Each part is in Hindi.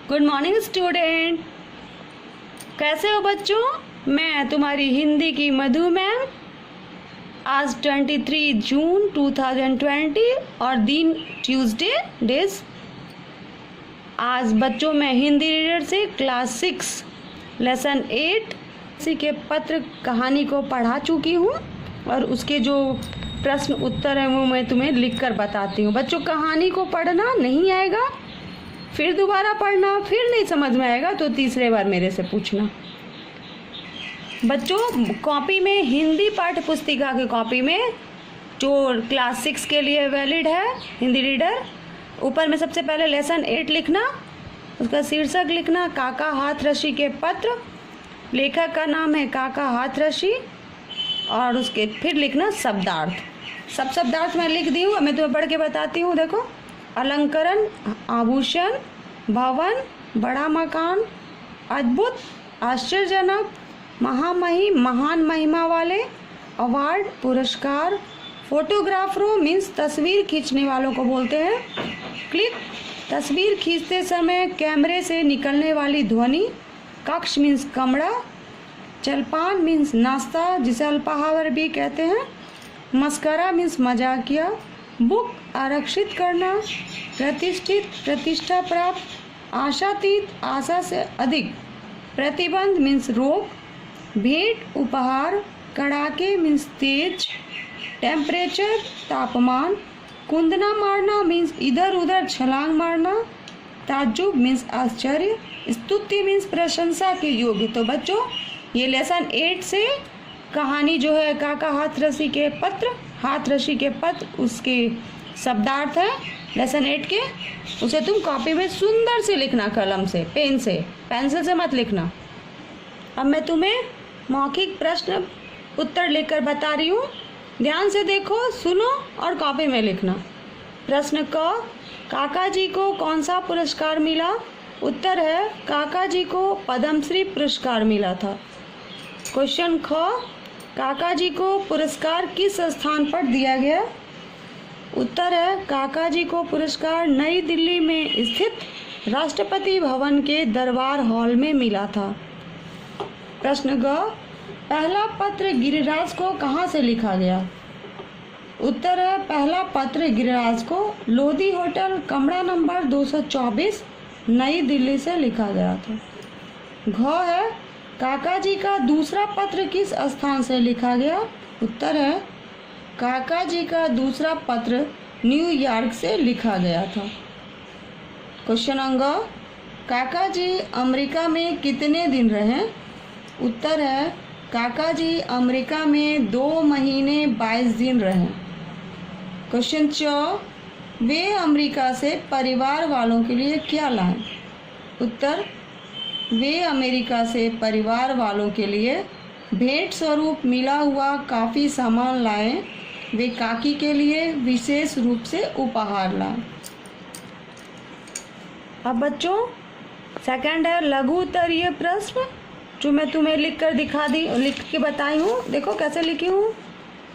Good morning student. कैसे हो बच्चों? मैं तुम्हारी हिंदी की मधु मैम। आज 23 जून 2020 और दिन ट्यूसडे डेज। आज बच्चों मैं हिंदी रीडर से क्लास 6 लेसन 8 इसी के पत्र कहानी को पढ़ा चुकी हूँ और उसके जो प्रश्न उत्तर हैं वो मैं तुम्हें लिखकर बताती हूँ। बच्चों कहानी को पढ़ना नहीं आएगा, फिर दोबारा पढ़ना, फिर नहीं समझ में आएगा तो तीसरे बार मेरे से पूछना। बच्चों कॉपी में हिंदी पाठ्य पुस्तिका की कॉपी में जो क्लास 6 के लिए वैलिड है हिंदी रीडर, ऊपर में सबसे पहले लेसन 8 लिखना, उसका शीर्षक लिखना काका हाथरसी के पत्र, लेखक का नाम है काका हाथरसी और उसके फिर लिखना शब्दार्थ। सब शब्दार्थ मैं लिख दी हूँ, मैं तुम्हें पढ़ के बताती हूँ। देखो, अलंकरण, आभूषण, भवन, बड़ा मकान, अद्भुत, आश्चर्यजनक, महामहिम, महान महिमा वाले, अवार्ड, पुरस्कार, फोटोग्राफरों मीन्स तस्वीर खींचने वालों को बोलते हैं, क्लिक, तस्वीर खींचते समय कैमरे से निकलने वाली ध्वनि, कक्ष मीन्स कमरा, जलपान मीन्स नाश्ता जिसे अल्पाहार भी कहते हैं, मस्करा मीन्स मजाकिया, बुक आरक्षित करना, प्रतिष्ठित प्रतिष्ठा प्राप्त, आशातीत आशा से अधिक, प्रतिबंध मीन्स रोक, भेंट उपहार, कड़ाके मीन्स तेज, टेम्परेचर तापमान, कुंदना मारना मीन्स इधर उधर छलांग मारना, ताज्जुब मीन्स आश्चर्य, स्तुति मीन्स प्रशंसा के योग्य। तो बच्चों ये लेसन 8 से कहानी जो है काका हाथरसी के पत्र, हाथरसी के पत्र उसके शब्दार्थ है लेसन 8 के, उसे तुम कॉपी में सुंदर से लिखना, कलम से, पेन से, पेंसिल से मत लिखना। अब मैं तुम्हें मौखिक प्रश्न उत्तर लेकर बता रही हूँ, ध्यान से देखो, सुनो और कॉपी में लिखना। प्रश्न क, काका जी को कौन सा पुरस्कार मिला? उत्तर है काका जी को पद्मश्री पुरस्कार मिला था। क्वेश्चन ख, काका जी को पुरस्कार किस स्थान पर दिया गया? उत्तर है काका जी को पुरस्कार नई दिल्ली में स्थित राष्ट्रपति भवन के दरबार हॉल में मिला था। प्रश्न ग, पहला पत्र गिरिराज को कहाँ से लिखा गया? उत्तर है पहला पत्र गिरिराज को लोधी होटल कमरा नंबर 224 नई दिल्ली से लिखा गया था। घ है काका जी का दूसरा पत्र किस स्थान से लिखा गया? उत्तर है काका जी का दूसरा पत्र न्यूयॉर्क से लिखा गया था। क्वेश्चन अंग, काका जी अमेरिका में कितने दिन रहे? उत्तर है काका जी अमेरिका में 2 महीने 22 दिन रहे। क्वेश्चन च, वे अमेरिका से परिवार वालों के लिए क्या लाए? उत्तर, वे अमेरिका से परिवार वालों के लिए भेंट स्वरूप मिला हुआ काफ़ी सामान लाए, वे काकी के लिए विशेष रूप से उपहार लाए। अब बच्चों सेकंड है लघु उत्तरीय प्रश्न, जो मैं तुम्हें लिख के बताई हूँ। देखो कैसे लिखी हूँ,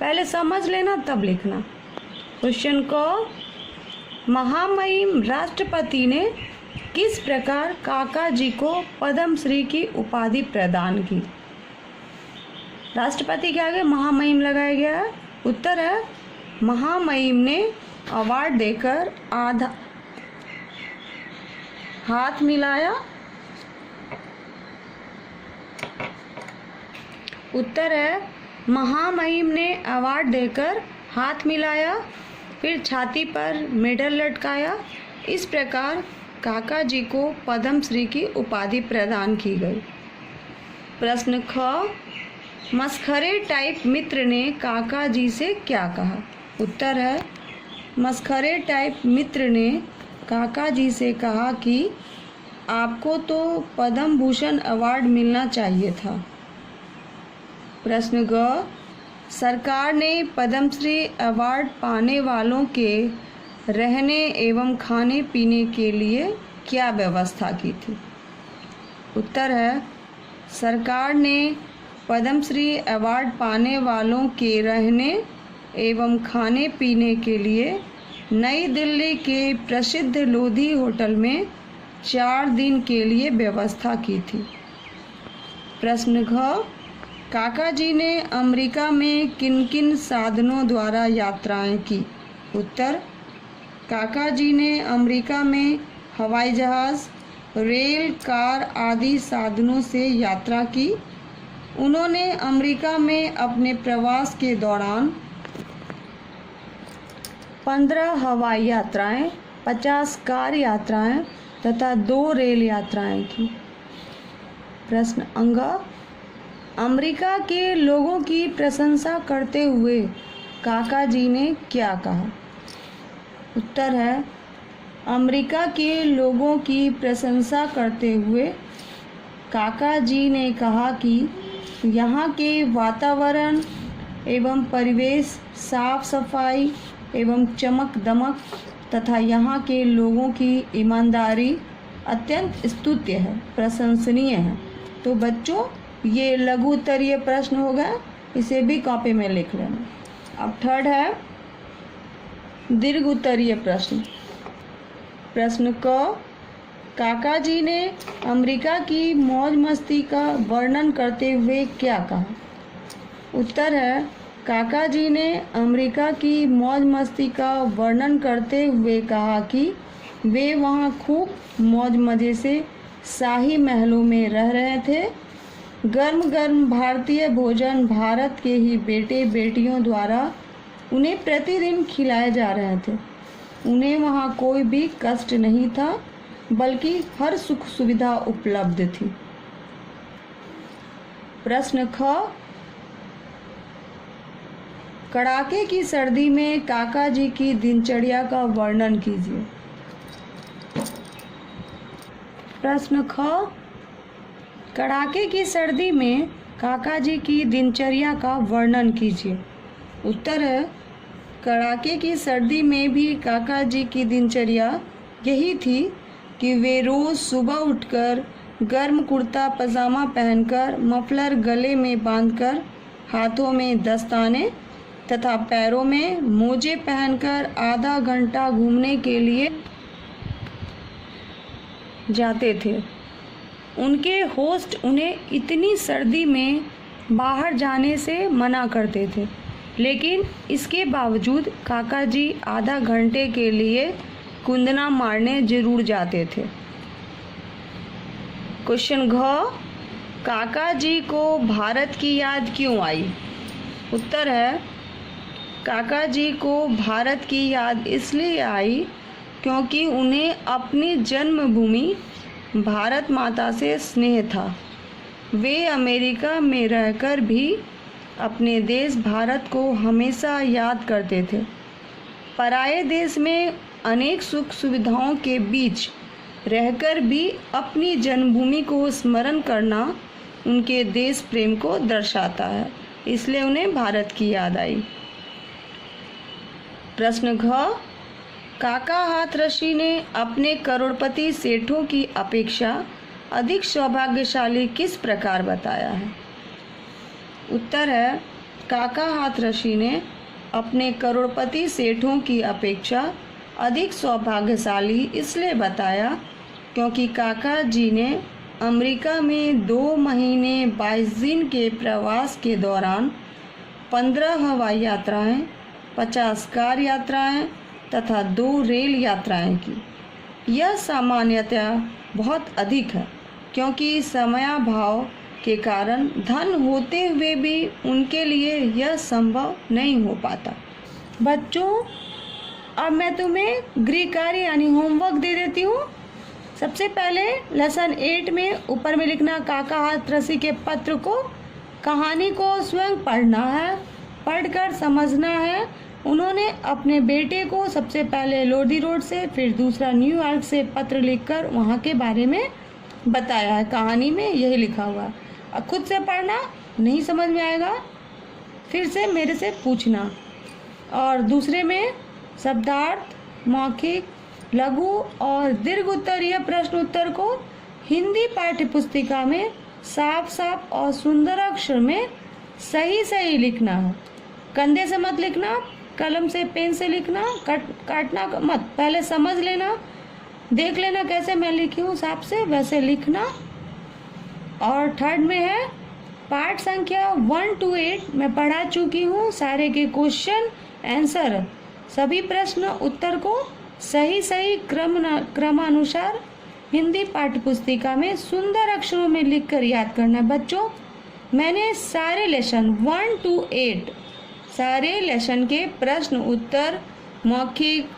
पहले समझ लेना तब लिखना। क्वेश्चन को, महामहिम राष्ट्रपति ने किस प्रकार काका जी को पद्मश्री की उपाधि प्रदान की? राष्ट्रपति के आगे महामहिम लगाया गया है। उत्तर है महामहिम ने अवार्ड देकर आधा हाथ मिलाया। उत्तर है महामहिम ने अवार्ड देकर हाथ मिलाया, फिर छाती पर मेडल लटकाया। इस प्रकार काका जी को पद्मश्री की उपाधि प्रदान की गई। प्रश्न ख, मस्खरे टाइप मित्र ने काका जी से क्या कहा? उत्तर है मस्खरे टाइप मित्र ने काका जी से कहा कि आपको तो पद्म भूषण अवार्ड मिलना चाहिए था। प्रश्न ग, सरकार ने पद्मश्री अवार्ड पाने वालों के रहने एवं खाने पीने के लिए क्या व्यवस्था की थी? उत्तर है सरकार ने पद्मश्री अवार्ड पाने वालों के रहने एवं खाने पीने के लिए नई दिल्ली के प्रसिद्ध लोधी होटल में 4 दिन के लिए व्यवस्था की थी। प्रश्न घ, काका जी ने अमेरिका में किन किन साधनों द्वारा यात्राएं की? उत्तर, काका जी ने अमेरिका में हवाई जहाज़, रेल, कार आदि साधनों से यात्रा की। उन्होंने अमेरिका में अपने प्रवास के दौरान 15 हवाई यात्राएं, 50 कार यात्राएं तथा 2 रेल यात्राएं की। प्रश्न अंगा, अमेरिका के लोगों की प्रशंसा करते हुए काका जी ने क्या कहा? उत्तर है, अमेरिका के लोगों की प्रशंसा करते हुए काका जी ने कहा कि यहाँ के वातावरण एवं परिवेश, साफ सफाई एवं चमक दमक तथा यहाँ के लोगों की ईमानदारी अत्यंत स्तुत्य है, प्रशंसनीय है। तो बच्चों, ये लघु उत्तरीय प्रश्न हो गए, इसे भी कॉपी में लिख लेना। अब थर्ड है दीर्घ उत्तरीय प्रश्न। प्रश्न क, काका जी ने अमेरिका की मौज मस्ती का वर्णन करते हुए क्या कहा? उत्तर है, काका जी ने अमेरिका की मौज मस्ती का वर्णन करते हुए कहा कि वे वहाँ खूब मौज मज़े से शाही महलों में रह रहे थे। गर्म गर्म भारतीय भोजन भारत के ही बेटे बेटियों द्वारा उन्हें प्रतिदिन खिलाए जा रहे थे। उन्हें वहाँ कोई भी कष्ट नहीं था, बल्कि हर सुख सुविधा उपलब्ध थी। प्रश्न ख, कड़ाके की सर्दी में काका जी की दिनचर्या का वर्णन कीजिए। प्रश्न ख, कड़ाके की सर्दी में काका जी की दिनचर्या का वर्णन कीजिए। उत्तर है, कड़ाके की सर्दी में भी काका जी की दिनचर्या यही थी कि वे रोज़ सुबह उठकर गर्म कुर्ता पजामा पहनकर, मफलर गले में बांधकर, हाथों में दस्ताने तथा पैरों में मोजे पहनकर आधा घंटा घूमने के लिए जाते थे। उनके होस्ट उन्हें इतनी सर्दी में बाहर जाने से मना करते थे, लेकिन इसके बावजूद काका जी आधा घंटे के लिए कुंदना मारने जरूर जाते थे। क्वेश्चन घ, काका जी को भारत की याद क्यों आई? उत्तर है, काका जी को भारत की याद इसलिए आई क्योंकि उन्हें अपनी जन्मभूमि भारत माता से स्नेह था। वे अमेरिका में रहकर भी अपने देश भारत को हमेशा याद करते थे। पराये देश में अनेक सुख सुविधाओं के बीच रहकर भी अपनी जन्मभूमि को स्मरण करना उनके देश प्रेम को दर्शाता है, इसलिए उन्हें भारत की याद आई। प्रश्न घ, काका हाथरसी ने अपने करोड़पति सेठों की अपेक्षा अधिक सौभाग्यशाली किस प्रकार बताया है? उत्तर है, काका हाथरसी ने अपने करोड़पति सेठों की अपेक्षा अधिक सौभाग्यशाली इसलिए बताया क्योंकि काका जी ने अमेरिका में 2 महीने 22 दिन के प्रवास के दौरान 15 हवाई यात्राएं, 50 कार यात्राएं तथा 2 रेल यात्राएं की। यह सामान्यतया बहुत अधिक है क्योंकि समयाभाव के कारण धन होते हुए भी उनके लिए यह संभव नहीं हो पाता। बच्चों, अब मैं तुम्हें गृह कार्य यानी होमवर्क दे देती हूँ। सबसे पहले लेसन 8 में ऊपर में लिखना काका हाथरसी के पत्र को, कहानी को स्वयं पढ़ना है, पढ़कर समझना है। उन्होंने अपने बेटे को सबसे पहले लोधी रोड से, फिर दूसरा न्यूयॉर्क से पत्र लिखकर वहाँ के बारे में बताया है। कहानी में यही लिखा हुआ है। अब खुद से पढ़ना, नहीं समझ में आएगा फिर से मेरे से पूछना। और दूसरे में शब्दार्थ, मौखिक, लघु और दीर्घ उत्तरीय प्रश्न उत्तर को हिंदी पाठ्य पुस्तिका में साफ साफ और सुंदर अक्षर में सही सही लिखना है। कंधे से मत लिखना, कलम से पेन से लिखना, काटना मत। पहले समझ लेना, देख लेना कैसे मैं लिखी हूँ, हिसाब से वैसे लिखना। और थर्ड में है पाठ संख्या 1 to 8 मैं पढ़ा चुकी हूँ, सारे के क्वेश्चन आंसर सभी प्रश्न उत्तर को सही सही क्रमानुसार हिंदी पाठ्य पुस्तिका में सुंदर अक्षरों में लिखकर याद करना है। बच्चों मैंने सारे लेसन 1 to 8 सारे लेसन के प्रश्न उत्तर, मौखिक,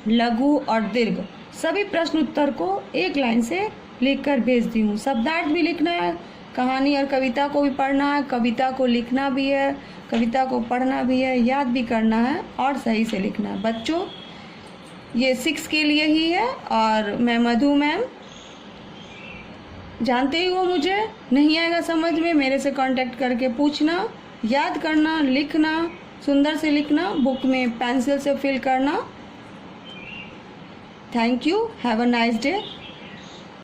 लघु और दीर्घ सभी प्रश्न उत्तर को एक लाइन से लिखकर भेज दी हूँ। शब्दार्थ भी लिखना है, कहानी और कविता को भी पढ़ना है, कविता को लिखना भी है, कविता को पढ़ना भी है, याद भी करना है और सही से लिखना है। बच्चों ये 6 के लिए ही है और मैं मधु मैम, जानते ही हो मुझे नहीं आएगा समझ में मेरे से कांटेक्ट करके पूछना, याद करना, लिखना, सुंदर से लिखना, बुक में पेंसिल से फिल करना। Thank you, have a nice day.